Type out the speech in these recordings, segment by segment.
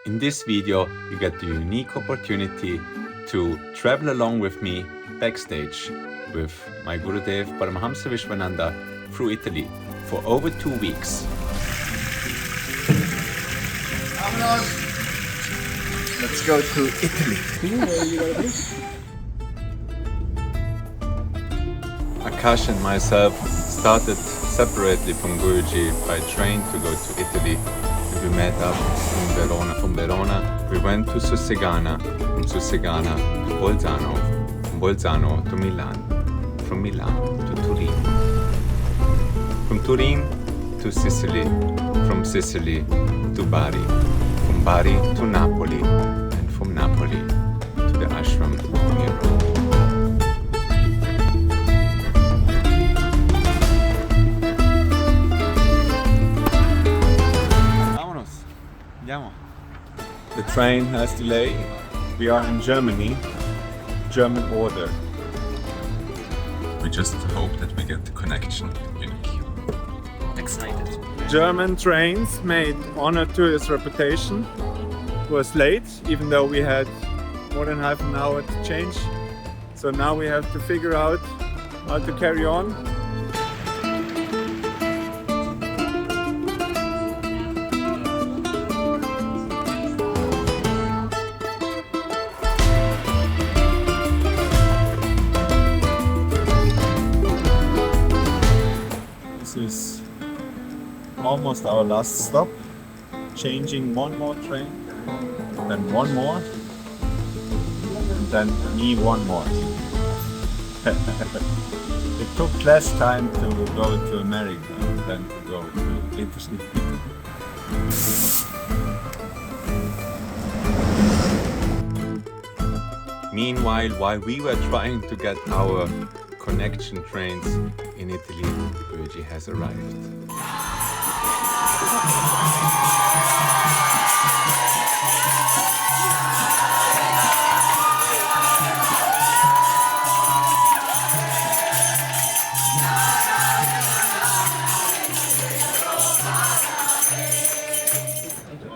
In this video, you get the unique opportunity to travel along with me backstage with my Gurudev Paramahamsa Vishwananda through Italy for over 2 weeks. Let's go to Italy. Akash and myself started separately from Guruji by train to go to Italy. We met up in Verona. From Verona, we went to Susegana. From Susegana to Bolzano. From Bolzano to Milan. From Milan to Turin. From Turin to Sicily. From Sicily to Bari. From Bari to Napoli. And from Napoli to the ashram near Rome. The train has delay. We are in Germany, German order. We just hope that we get the connection in Munich. Excited. German trains made honor to its reputation. Was late, even though we had more than half an hour to change. So now we have to figure out how to carry on. This is almost our last stop. Changing one more train, then one more, and then me one more. It took less time to go to America than to go to Italy. Meanwhile, while we were trying to get our connection trains in Italy, Guruji has arrived.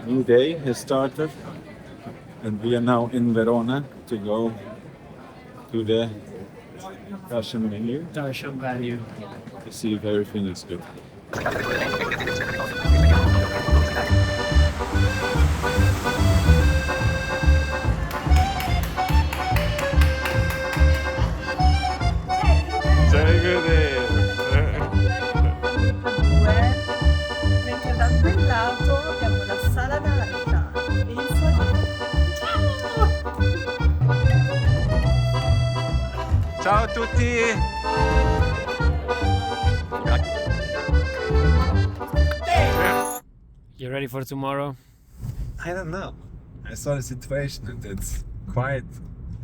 New day has started and we are now in Verona to go to the Russian menu Darshan value. to see if everything is good. Mentre da quel lato abbiamo la sala d'arte. Ciao a tutti! You ready for tomorrow? I don't know. I saw the situation and it's quite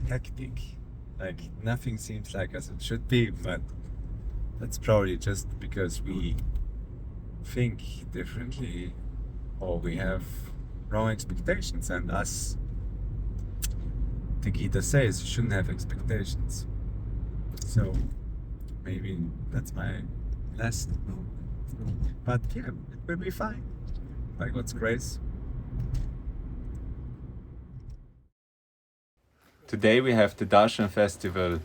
hectic. Like nothing seems like as it should be, but that's probably just because we think differently or we have wrong expectations, and us, the Gita says you shouldn't have expectations. So maybe that's my lesson. But yeah, it will be fine. By God's grace. Today we have the Darshan Festival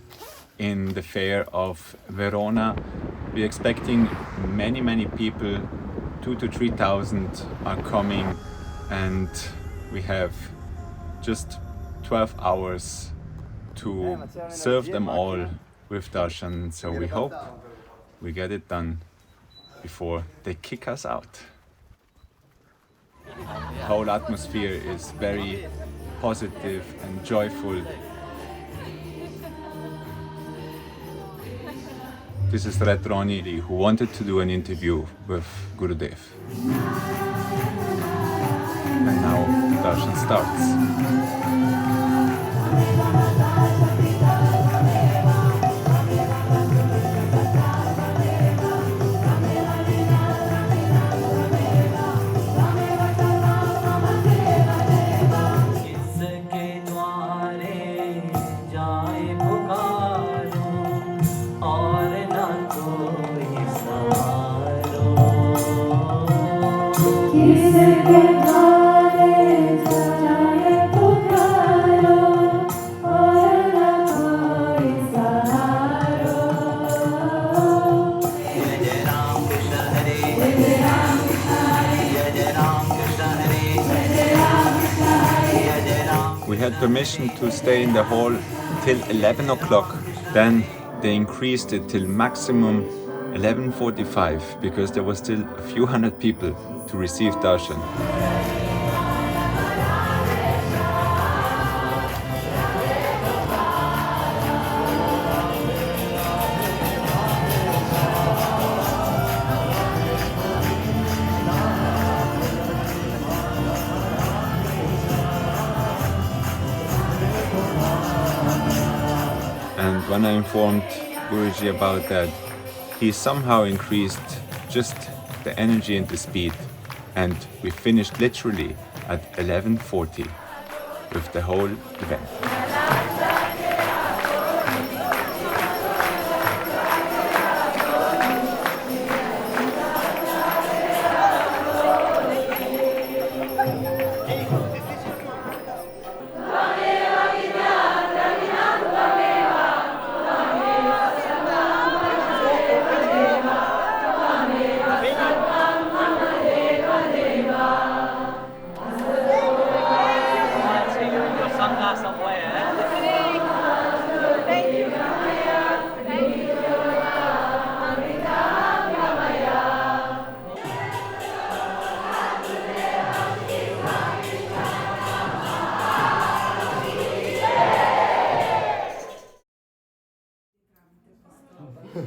in the fair of Verona. We're expecting many people, 2,000 to 3,000 are coming, and we have just 12 hours to serve them all with Darshan. So we hope we get it done before they kick us out. The whole atmosphere is very positive and joyful. This is Retroni, who wanted to do an interview with Gurudev. And now the darshan starts. किसके द्वारे We had permission to stay in the hall till 11 o'clock. Then they increased it till maximum 11:45 because there was still a few hundred people to receive darshan. And when I informed Guruji about that, he somehow increased just the energy and the speed, and we finished literally at 11:40 with the whole event.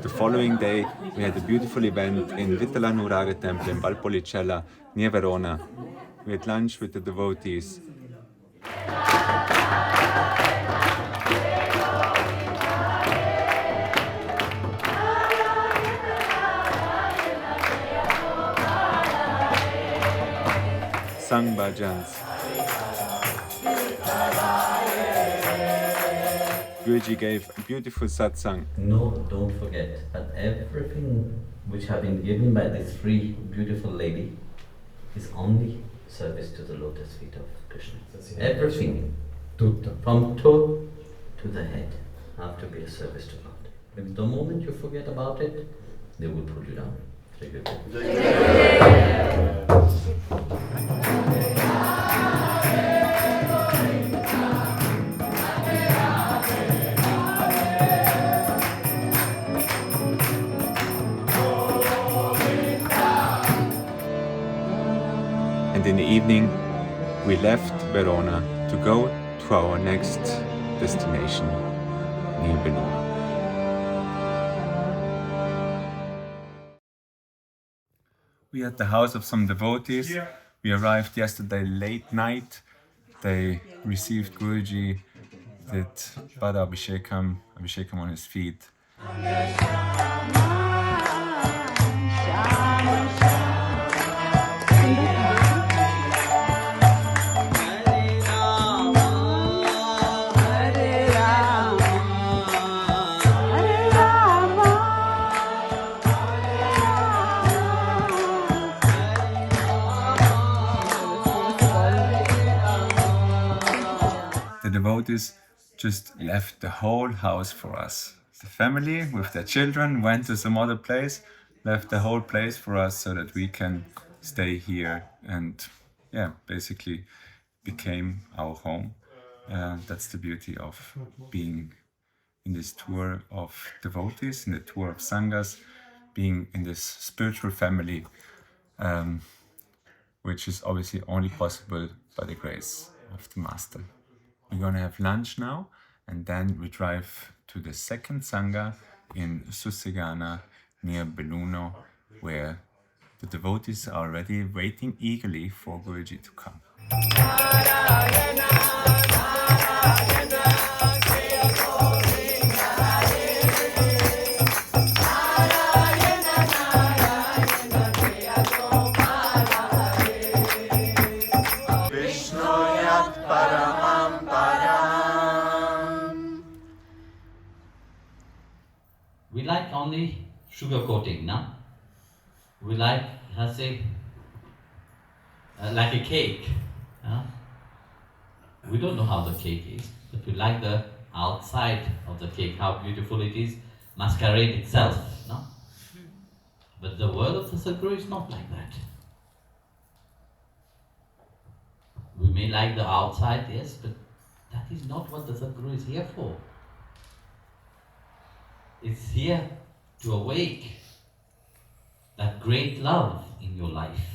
The following day, we had a beautiful event in Vitala Nurage Temple in Valpolicella, near Verona. We had lunch with the devotees. Sang bhajans. Guruji gave a beautiful satsang. No, don't forget that everything which have been given by this free, beautiful lady is only service to the lotus feet of Krishna. Everything, from toe to the head, have to be a service to God. If the moment you forget about it, they will pull you down. And in the evening, we left Verona to go to our next destination, near Belluno. We at the house of some devotees. We arrived yesterday late night. They received Guruji, did Pada Abhishekam on his feet. The devotees just left the whole house for us. The family with their children went to some other place, left the whole place for us so that we can stay here, and basically became our home. That's the beauty of being in this tour of devotees, in the tour of sanghas, being in this spiritual family, which is obviously only possible by the grace of the Master. We're going to have lunch now, and then we drive to the second Sangha in Susegana near Belluno, where the devotees are already waiting eagerly for Guruji to come. We like only sugar coating, no? We like, like a cake. We don't know how the cake is, but we like the outside of the cake, how beautiful it is, masquerade itself, no? But the word of the Sadguru is not like that. We may like the outside, yes, but is not what the Sadguru is here for. It's here to awake that great love in your life.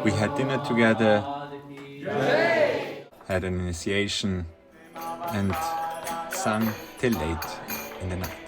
We had dinner together, had an initiation, and sang till late in the night.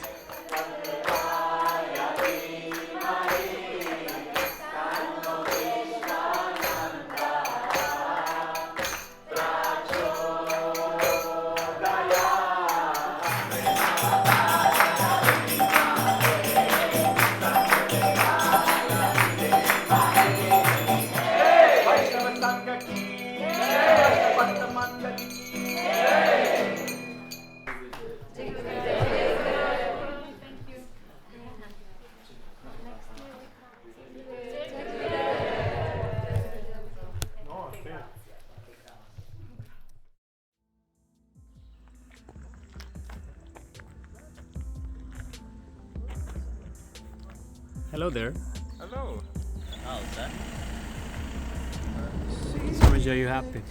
Hello there. Hello. How's that? So much are you happy?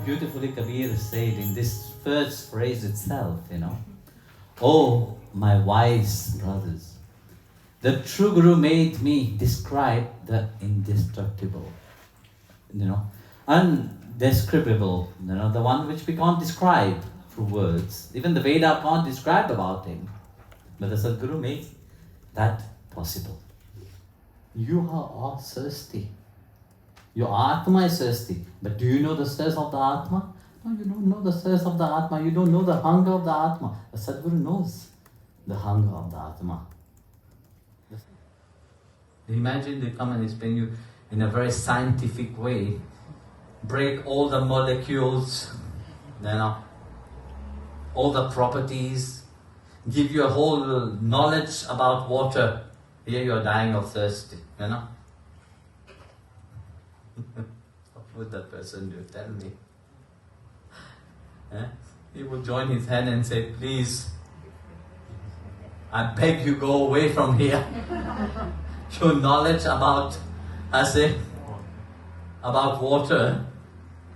Beautifully Kabir said in this first phrase itself, Oh, my wise brothers, the true Guru made me describe the indestructible, undescribable, the one which we can't describe through words. Even the Veda can't describe about him. But the Sadguru made that possible. You are thirsty. Your Atma is thirsty. But do you know the thirst of the Atma? No, you don't know the thirst of the Atma. You don't know the hunger of the Atma. The Sadguru knows the hunger of the Atma. Imagine they come and explain you in a very scientific way, break all the molecules, all the properties, give you a whole knowledge about water. Here you are dying of thirst, What would that person do? Tell me. He would join his hand and say, please, I beg you, go away from here. Your knowledge about, about water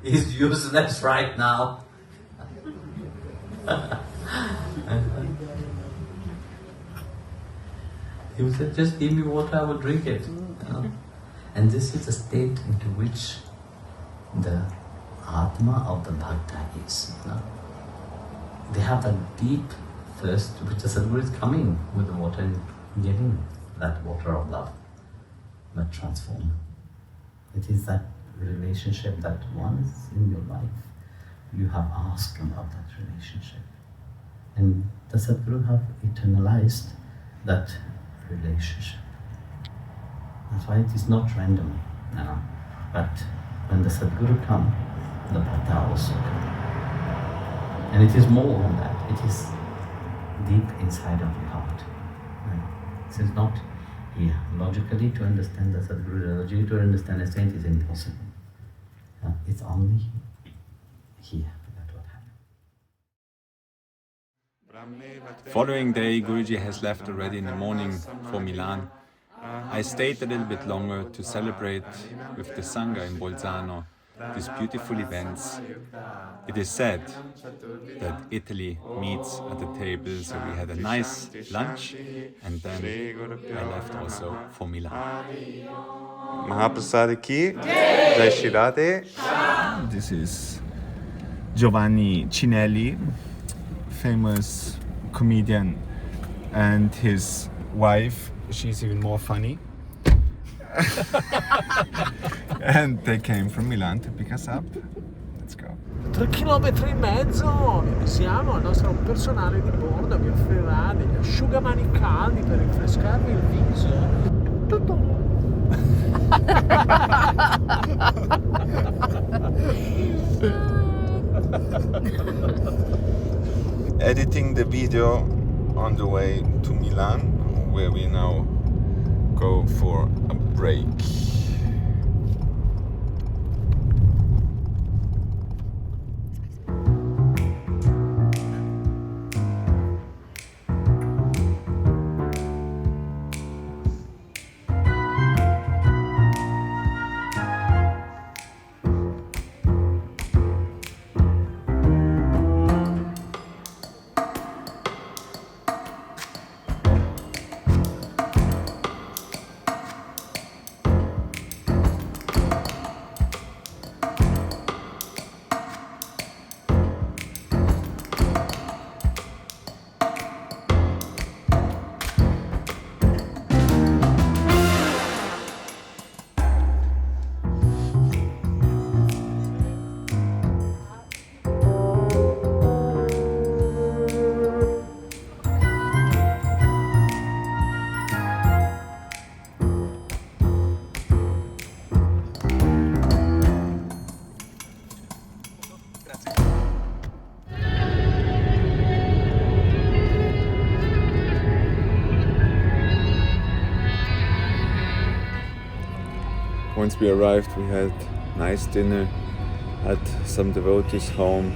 is useless right now. He would say, just give me water, I will drink it. And this is the state into which the Atma of the Bhakta is. They have a deep thirst, which the Sadguru is coming with the water and getting that water of love that transforms. It is that relationship that once in your life you have asked about that relationship. And the Sadguru have eternalized that relationship. That's why it is not random, but when the Sadguru come, the Bhakta also come. And it is more than that, it is deep inside of your heart. This is not here. Logically, to understand the Sadguru, logically to understand a saint is impossible. It's only here that what happens. Following day, Guruji has left already in the morning for Milan. I stayed a little bit longer to celebrate with the Sangha in Bolzano these beautiful events. It is said that Italy meets at the table, so we had a nice lunch and then I left also for Milan. Mahaprasad ki Jai Shri Radhe. This is Giovanni Cinelli, famous comedian, and his wife. She's even more funny. And they came from Milan to pick us up. Let's go. 3,5 km siamo al nostro personale di bordo vi offrirà degli asciugamani caldi per rinfrescarvi il viso. Editing the video on the way to Milan, where we now go for a break. Once we arrived, we had nice dinner at some devotees' home.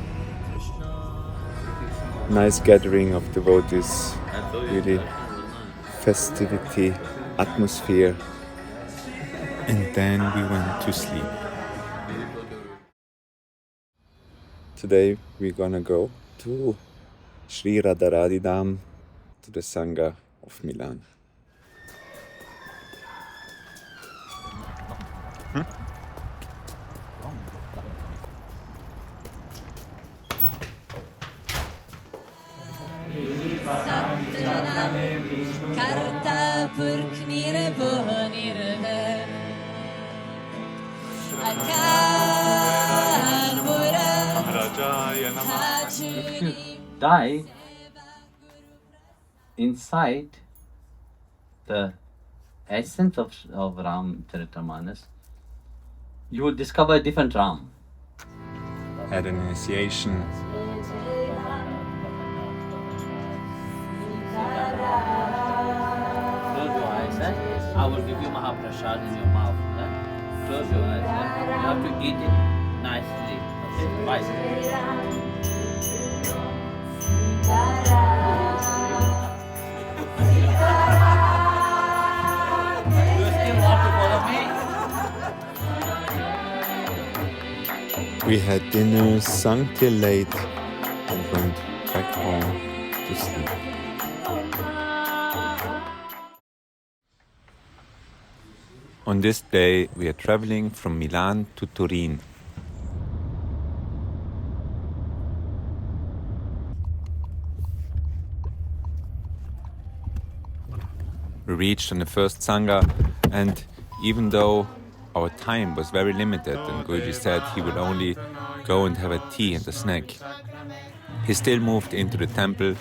Nice gathering of devotees, really festivity, atmosphere. And then we went to sleep. Today we're gonna go to Sri Radharani Dham, to the Sangha of Milan. Karta purknire buhnirve If you die inside the essence of Ram Charitamanas, you will discover a different Ram. Had an initiation. Close your eyes, I will give you Mahaprasad in your mouth. Close your eyes. You have to eat it nicely. Okay? Right. You still want to follow me? We had dinner, sung till late, and went back home to sleep. On this day, we are traveling from Milan to Turin. We reached on the first Sangha, and even though our time was very limited and Guruji said he would only go and have a tea and a snack, he still moved into the temple,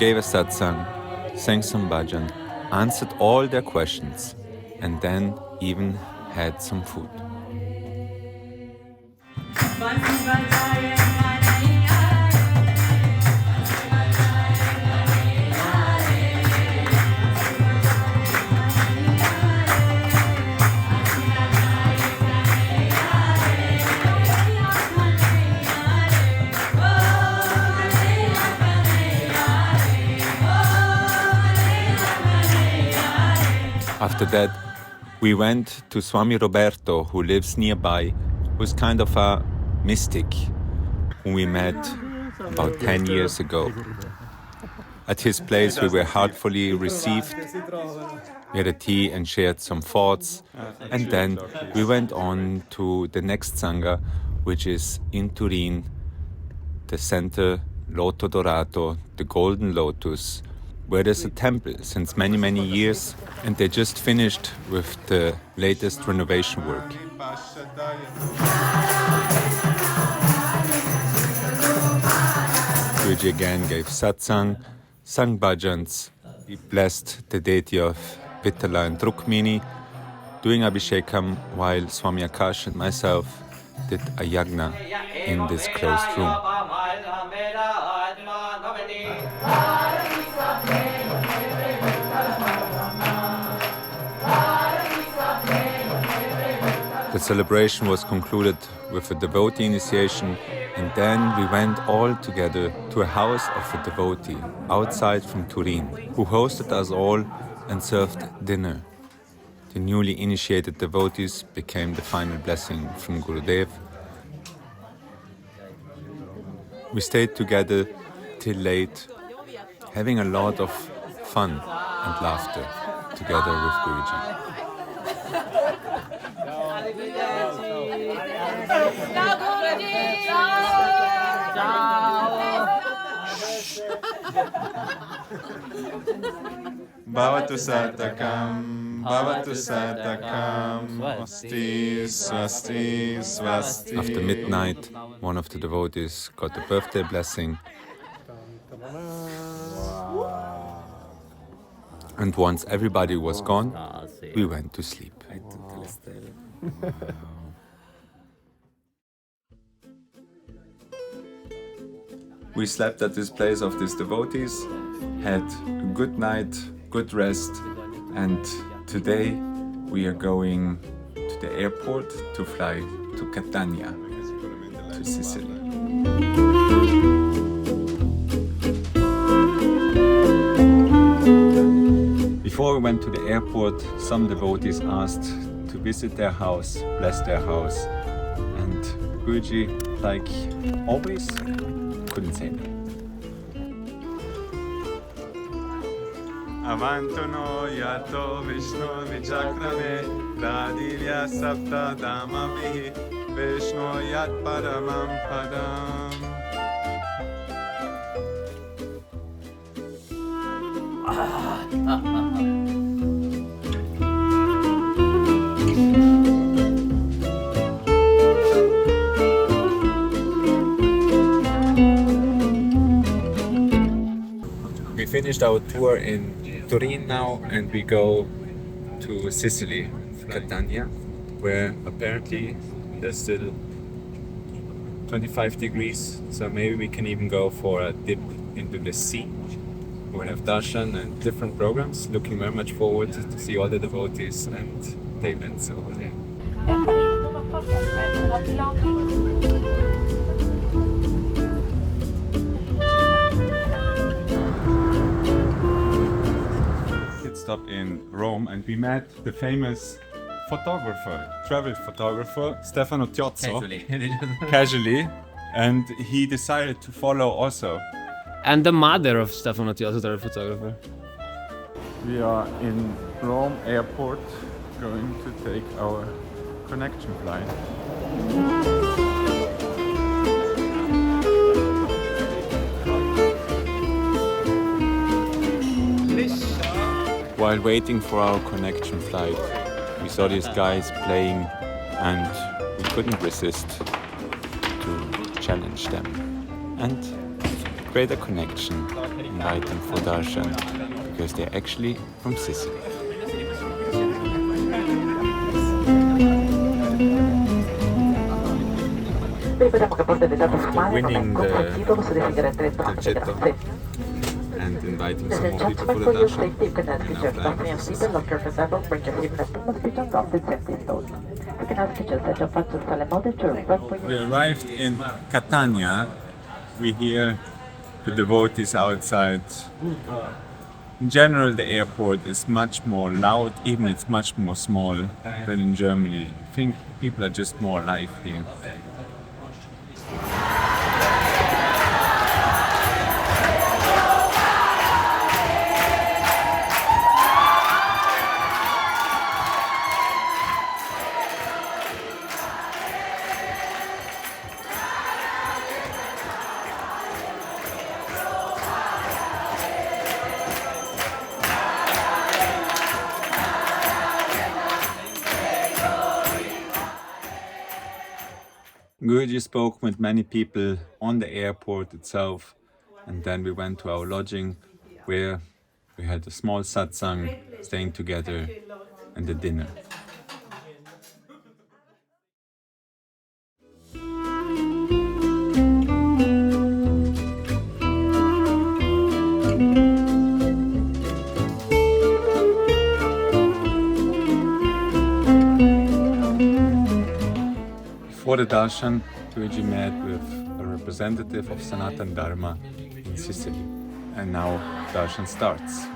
gave a satsang, sang some bhajan, answered all their questions, and then even had some food. After that, we went to Swami Roberto, who lives nearby, who's kind of a mystic, whom we met about 10 years ago. At his place, we were heartfully received. We had a tea and shared some thoughts. And then we went on to the next Sangha, which is in Turin, the center, Loto Dorato, the Golden Lotus, where there's a temple since many, many years, and they just finished with the latest renovation work. Guruji again gave satsang, sang bhajans, he blessed the deity of Vittala and Rukmini, doing Abhishekam, while Swami Akash and myself did a yagna in this closed room. The celebration was concluded with a devotee initiation, and then we went all together to a house of a devotee outside from Turin, who hosted us all and served dinner. The newly initiated devotees became the final blessing from Gurudev. We stayed together till late, having a lot of fun and laughter together with Guruji. Bhavatu Satakam, Bhavatu Satakam, Swasti, Swasti, Swasti. After midnight, one of the devotees got the birthday blessing. And once everybody was gone, we went to sleep. We slept at this place of these devotees, had a good night, good rest, and today we are going to the airport to fly to Catania, to Sicily. Before we went to the airport, some devotees asked to visit their house, bless their house, and Guruji, like always, couldn't say no. Avantono yato Vishnu vichakrame Radilya sapta dhamamihi Vishnu yat paramam padam. We finished our tour in Turin now, and we go to Sicily, Catania, where apparently there's still 25 degrees, so maybe we can even go for a dip into the sea. We'll have darshan and different programs. Looking very much forward to see all the devotees and the events over there. Stop in Rome, and we met the famous photographer, travel photographer, Stefano Tiozzo. Casually. And he decided to follow also. And the mother of Stefano Tiozzo, the photographer. We are in Rome airport, going to take our connection flight. Listen. While waiting for our connection flight, we saw these guys playing and we couldn't resist to challenge them and create a connection, inviting for darshan, because they're actually from Sicily. Winning the Ghetto and inviting some more people for the darshan. We arrived in Catania. We hear the devotees outside. In general, the airport is much more loud, even it's much more small than in Germany. I think people are just more alive here. Guruji spoke with many people on the airport itself, and then we went to our lodging where we had a small satsang, staying together, and a dinner. Before the darshan, Guruji met with a representative of Sanatan Dharma in Sicily. And now darshan starts.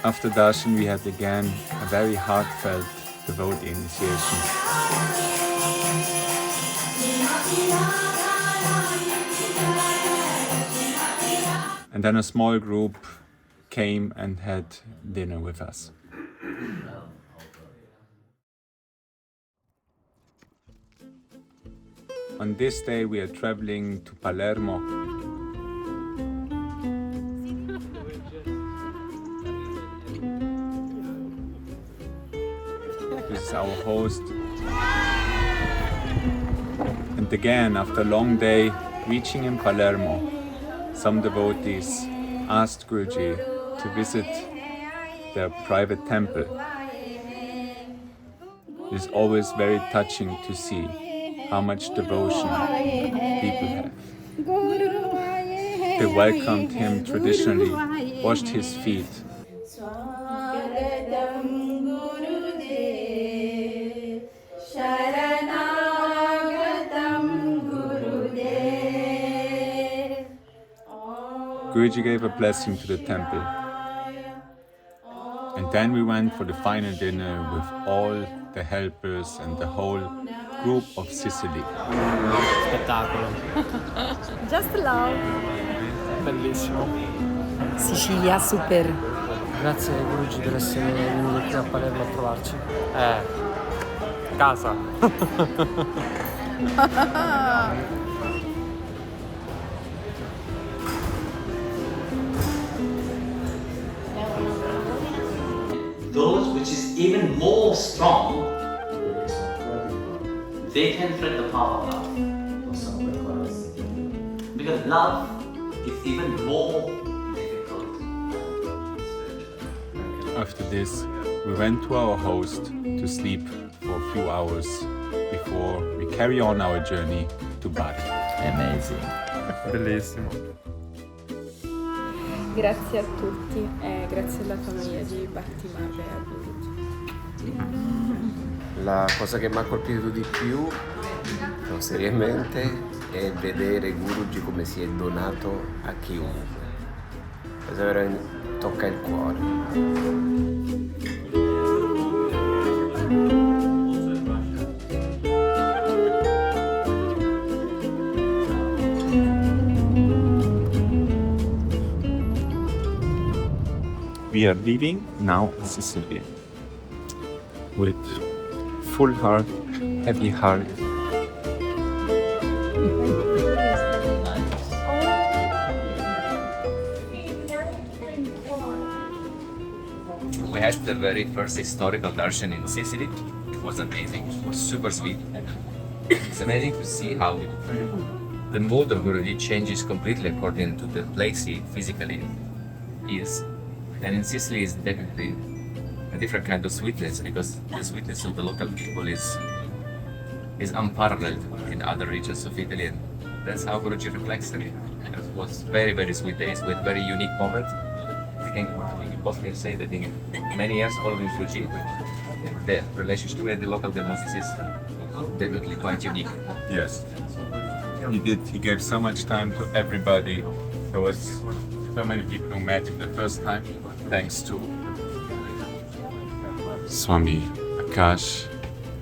After darshan, we had again a very heartfelt devotee initiation. And then a small group came and had dinner with us. On this day, we are traveling to Palermo. This is our host. And again, after a long day, reaching in Palermo, some devotees asked Guruji to visit their private temple. It is always very touching to see how much devotion people have. They welcomed him traditionally, washed his feet. Guruji gave a blessing to the temple. And then we went for the final dinner with all the helpers and the whole group of Sicily. Spettacolo. Just love. Bellissimo. Sicilia, super. Grazie Guruji per essere venuto qui a Palermo a trovarci. Casa. Those which is even more strong, they can fret the power of love. Because love is even more difficult. After this, we went to our host to sleep for a few hours before we carry on our journey to Bari. Amazing. Bellissimo. Grazie a tutti e grazie alla famiglia di Battimare a Guruji. La cosa che mi ha colpito di più, no, seriamente, è vedere Guruji come si è donato a chiunque. Questo veramente tocca il cuore. We are leaving now Sicily with full heart, heavy heart. We had the very first historical darshan in Sicily. It was amazing. It was super sweet. It's amazing to see how the mood of Guruji changes completely according to the place he physically is. And in Sicily is definitely a different kind of sweetness, because the sweetness of the local people is unparalleled in other regions of Italy, and that's how Guruji reflects it. It was very, very sweet days with very unique moments. I think you both can say that in many years following Guruji, the relationship with the local devotees is definitely quite unique. Yes. He did. He gave so much time to everybody. There was so many people who met him the first time, thanks to Swami Akash.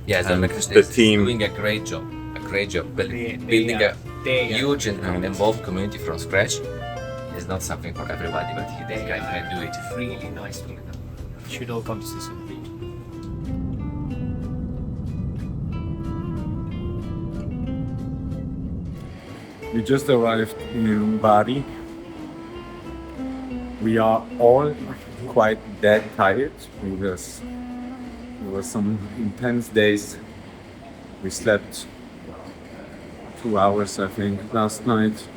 Yes, and Ramakrishna the is team. doing a great job building a huge and involved community from scratch. Is not something for everybody, but this guy can do it really nicely. Should all come to Sicily. We just arrived in Bari. We are all quite dead tired because there were some intense days. We slept 2 hours, I think, last night,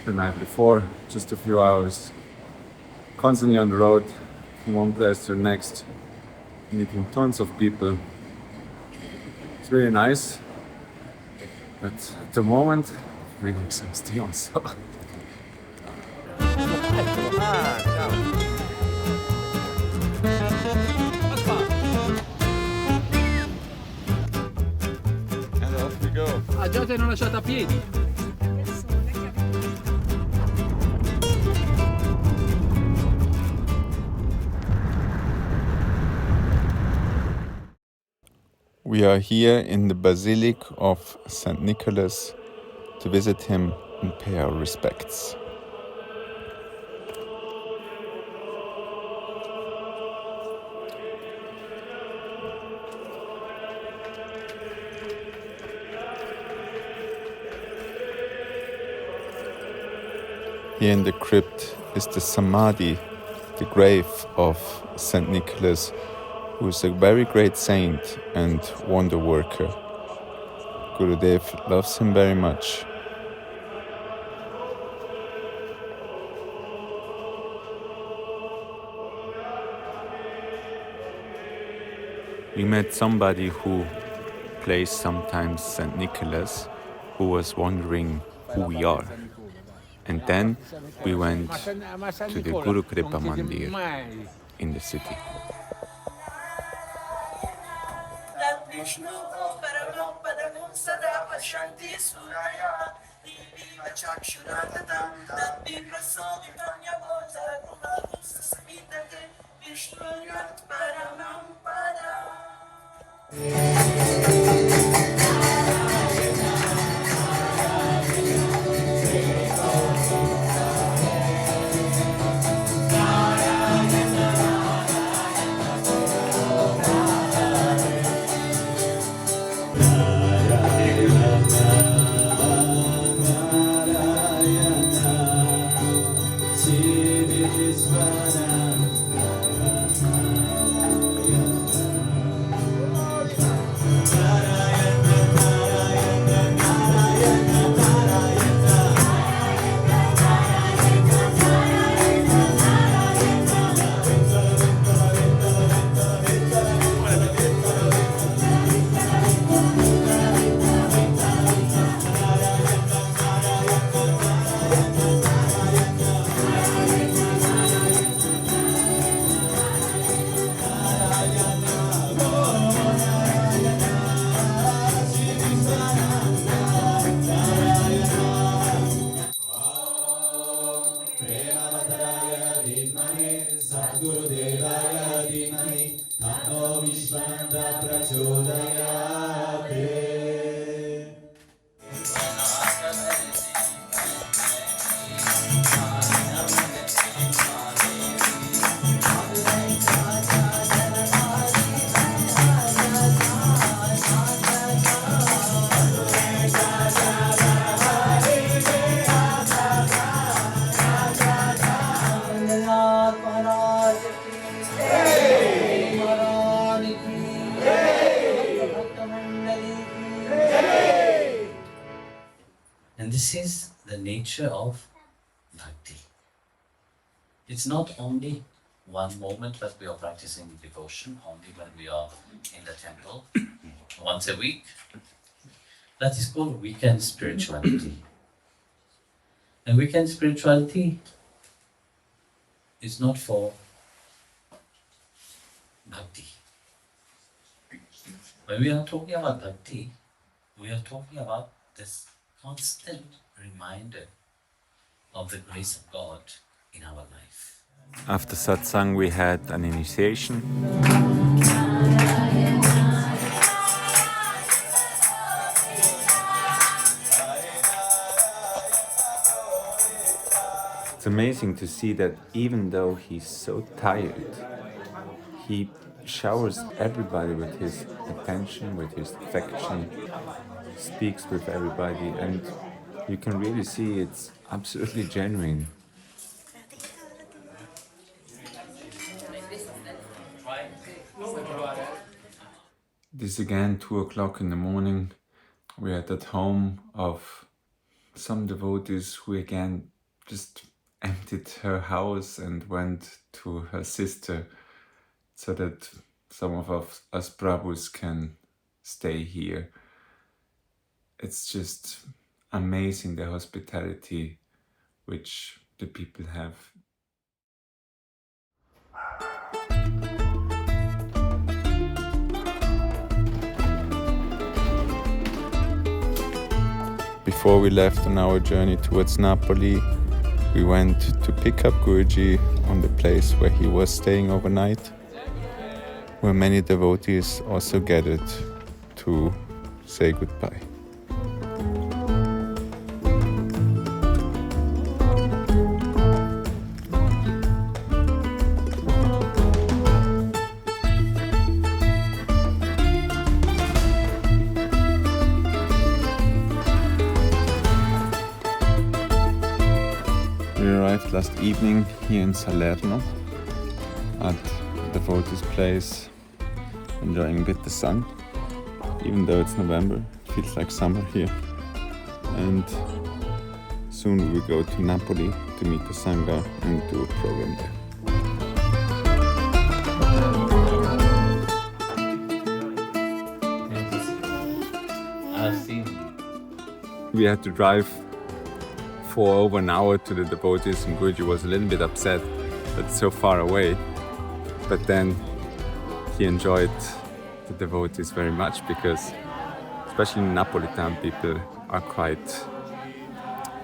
the night before, just a few hours. Constantly on the road, from one place to the next, meeting tons of people. It's really nice, but at the moment, we're exhausted also. And off we go. Ah, già ti hanno lasciato a piedi. We are here in the Basilic of St. Nicholas to visit him and pay our respects. Here in the crypt is the Samadhi, the grave of St. Nicholas, who is a very great saint and wonder worker. Gurudev loves him very much. We met somebody who plays sometimes St. Nicholas, who was wondering who we are. And then we went to the Guru Kripa Mandir in the city. And this is the nature of bhakti. It's not only one moment that we are practicing devotion, only when we are in the temple once a week. That is called weekend spirituality. And weekend spirituality is not for bhakti. When we are talking about bhakti, we are talking about this constant reminder of the grace of God in our life. After satsang, we had an initiation. It's amazing to see that even though he's so tired, he showers everybody with his attention, with his affection, speaks with everybody, and you can really see it's absolutely genuine. This is again 2 o'clock in the morning. We are at home of some devotees who again just emptied her house and went to her sister so that some of us Prabhus can stay here. It's just amazing, the hospitality which the people have. Before we left on our journey towards Napoli, we went to pick up Guruji on the place where he was staying overnight, where many devotees also gathered to say goodbye. We arrived last evening here in Salerno at the devotee's place, enjoying a bit the sun. Even though it's November, it feels like summer here. And soon we will go to Napoli to meet the Sangha and do a program there. We had to drive for over an hour to the devotees, and Guruji was a little bit upset that it's so far away. But then he enjoyed the devotees very much, because especially Napolitan people are quite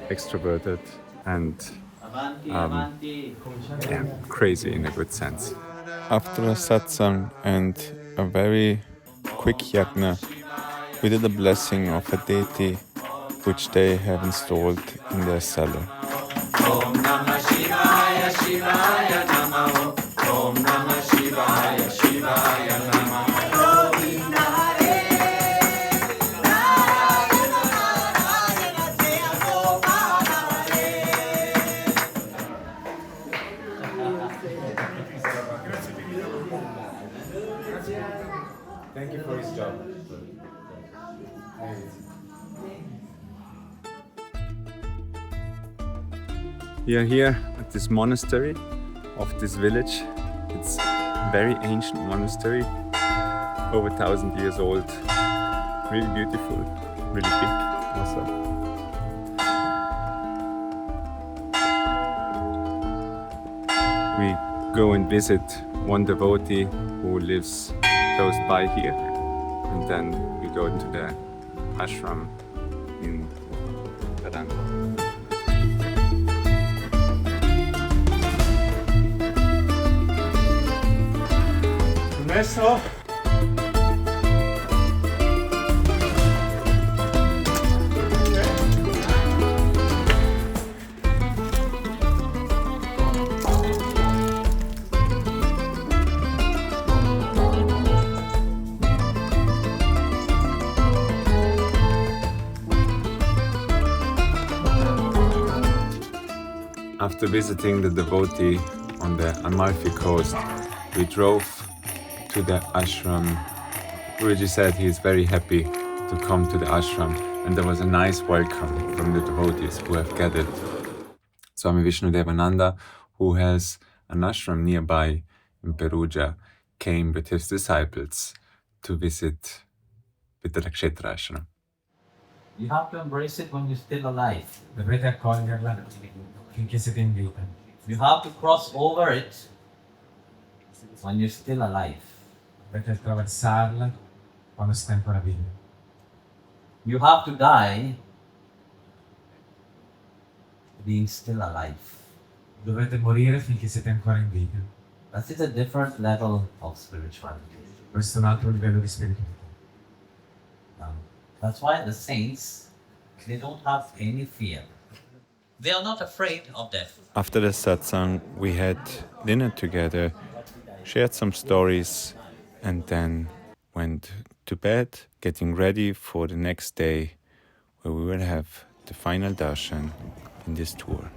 extroverted and crazy in a good sense. After a satsang and a very quick yajna, we did a blessing of a deity which they have installed in their cellar. Om Namah Shivaya, Shivaya Namaha. Om Namah Shivaya, Shivaya Namaha. Thank you for his job. We are here at this monastery of this village. It's a very ancient monastery, over 1,000 years old. Really beautiful, really big also. We go and visit one devotee who lives close by here, and then we go to the ashram in Tarango. Maestro, After visiting the devotee on the Amalfi coast, we drove to the ashram. Guruji said he is very happy to come to the ashram, and there was a nice welcome from the devotees who have gathered. Swami Vishnudevananda, who has an ashram nearby in Perugia, came with his disciples to visit Vittalakshetra ashram. You have to embrace it when you're still alive. Dovete accoglierla finché siete in vita. You have to cross over it when you're still alive. Dovete attraversarla quando siete ancora vivi. You have to die being still alive. Dovete morire finché siete ancora in vita. That is a different level of spirituality. Questo è un altro livello di spiritualità. That's why the saints, they don't have any fear. They are not afraid of death. After the satsang, we had dinner together, shared some stories, and then went to bed, getting ready for the next day, where we will have the final darshan in this tour.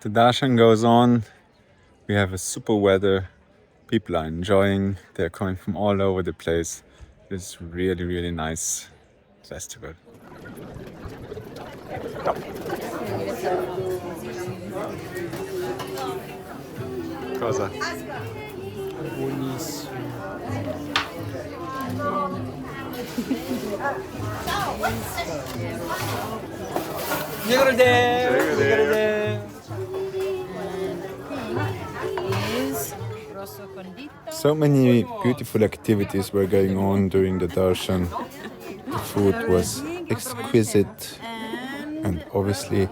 The darshan goes on. We have a super weather. People are enjoying. They're coming from all over the place. It's really, really nice festival. Cosa? Buonissimo. So many beautiful activities were going on during the darshan. The food was exquisite, and obviously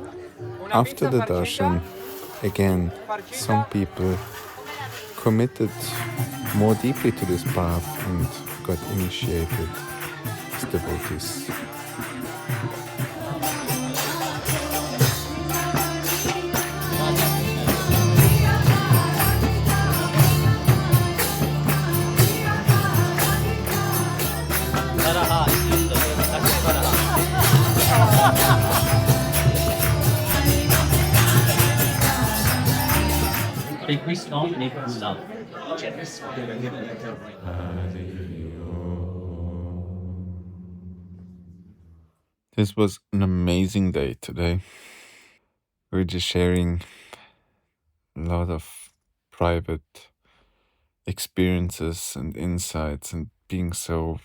after the darshan, again, some people committed more deeply to this path and got initiated as devotees. This was an amazing day today. We're just sharing a lot of private experiences and insights and being so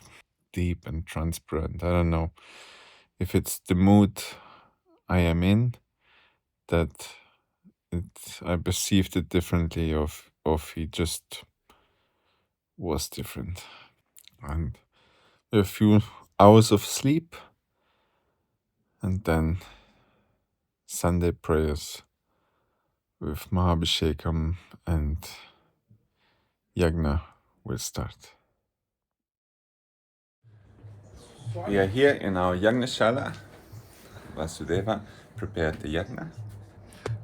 deep and transparent. I don't know if it's the mood I am in that I perceived it differently, or he just was different. And a few hours of sleep, and then Sunday prayers with Mahabhishekam and Yagna will start. We are here in our Yagna Shala. Vasudeva prepared the Yagna.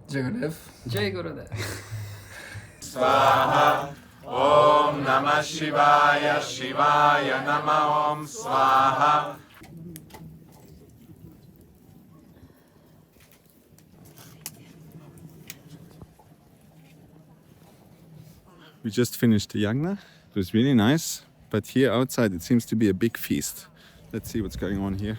Jai Gurudev. Jai Gurudev. Swaha Om Namah Shivaya Shivaya Namah Om Swaha. We just finished the Yagna. It was really nice, but here outside it seems to be a big feast. Let's see what's going on here.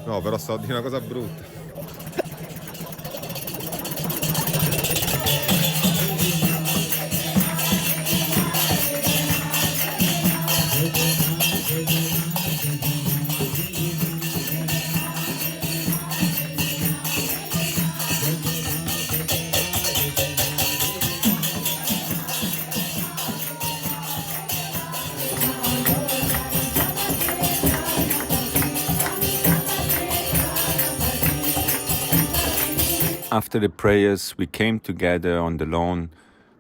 No, però sto a dire una cosa brutta. After the prayers, we came together on the lawn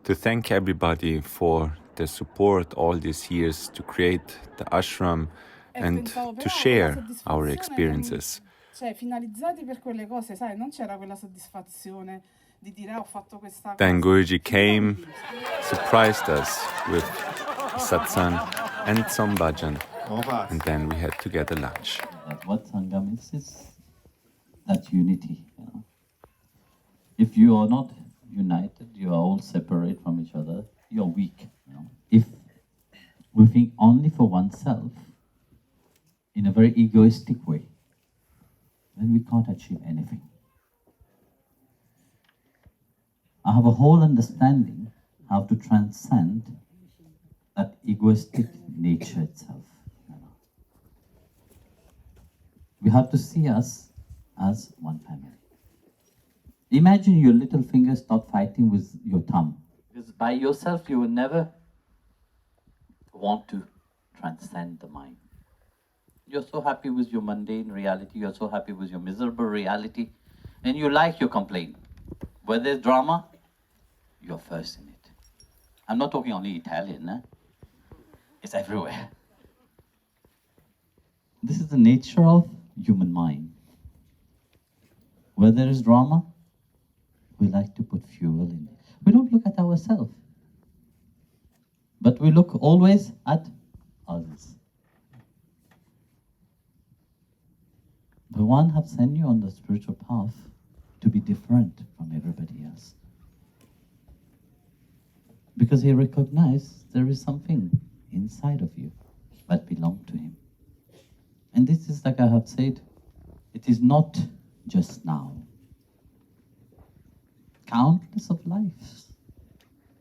to thank everybody for their support all these years to create the ashram and to share our experiences. Cioè, finalizzati per quelle cose, sai, non c'era quella soddisfazione di dire ho fatto questa cosa. Then Guruji came, surprised us with satsang and some bhajan, and then we had together lunch. What Sangam is that unity. You know? If you are not united, you are all separate from each other, you're weak. You know? If we think only for oneself, in a very egoistic way, then we can't achieve anything. I have a whole understanding how to transcend that egoistic nature itself. You know? We have to see us as one family. Imagine your little finger start fighting with your thumb. Because by yourself you will never want to transcend the mind. You're so happy with your mundane reality, you're so happy with your miserable reality, and you like your complaint. Where there's drama, you're first in it. I'm not talking only Italian, eh? It's everywhere. This is the nature of human mind. Where there is drama, we like to put fuel in it. We don't look at ourselves, but we look always at others. Bhagavan have sent you on the spiritual path to be different from everybody else. Because he recognized there is something inside of you that belongs to him. And this is, like I have said, it is not just now. Countless of lives.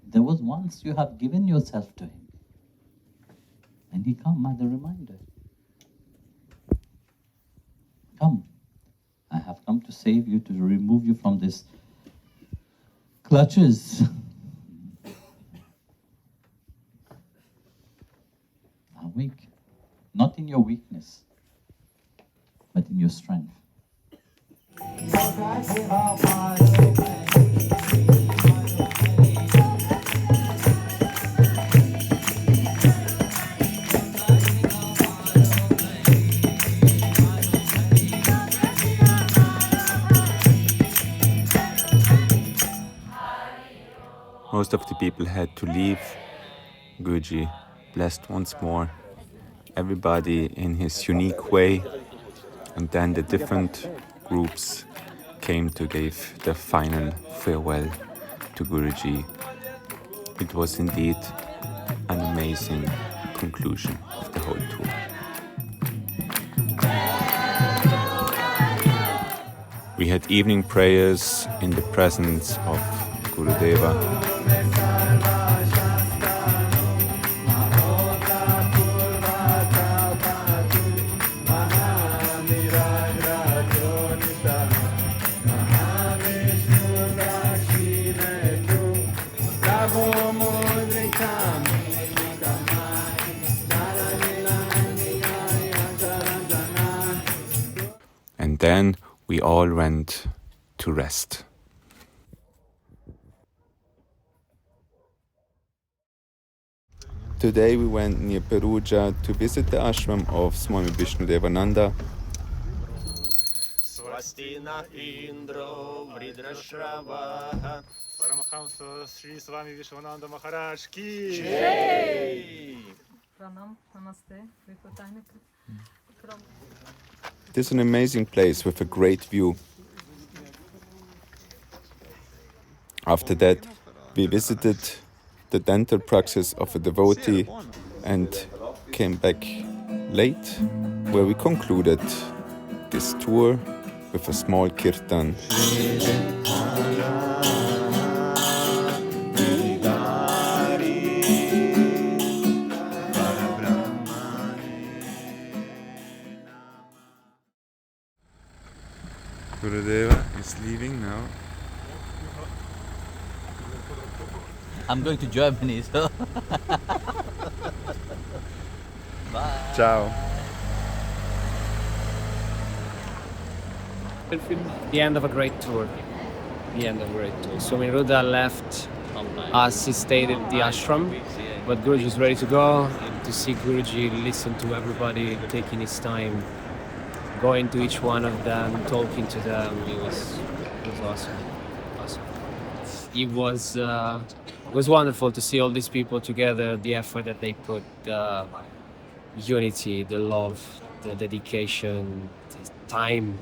There was once you have given yourself to him. And he come as a reminder. Come. I have come to save you, to remove you from these clutches. I'm weak. Not in your weakness, but in your strength. Most of the people had to leave. Guruji blessed once more, everybody in his unique way, and then the different groups came to give the final farewell to Guruji. It was indeed an amazing conclusion of the whole tour. We had evening prayers in the presence of Gurudeva. And then we all went to rest. Today we went near Perugia to visit the ashram of Swami Vishnudevananda. Swastina Indro Vridrashravaha Paramahamsa Sri Swami Vishwananda Maharaj Ki Jai. Pranam, namaste. It is an amazing place with a great view. After that, we visited the dental praxis of a devotee and came back late, where we concluded this tour with a small kirtan. Gurudeva is leaving now. I'm going to Germany, so. Bye. Ciao. The end of a great tour. the end of Great Tour. So Niruddha left us, he stayed at the ashram, but Guruji is ready to go, to see Guruji, listen to everybody, taking his time, going to each one of them, talking to them. It was awesome. It was wonderful to see all these people together, the effort that they put, the unity, the love, the dedication, the time.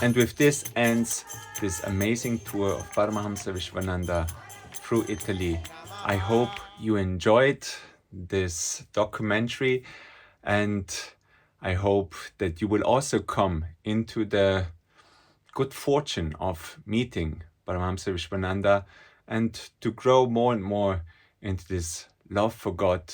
And with this ends this amazing tour of Paramahamsa Vishwananda through Italy. I hope you enjoyed this documentary, and I hope that you will also come into the good fortune of meeting Paramahamsa Vishwananda and to grow more and more into this love for God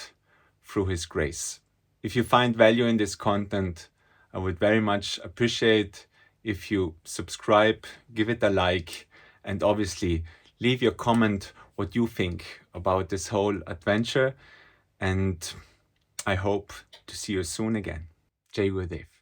through His grace. If you find value in this content, I would very much appreciate if you subscribe, give it a like, and obviously leave your comment what you think about this whole adventure. And I hope to see you soon again. Jai Gurudev.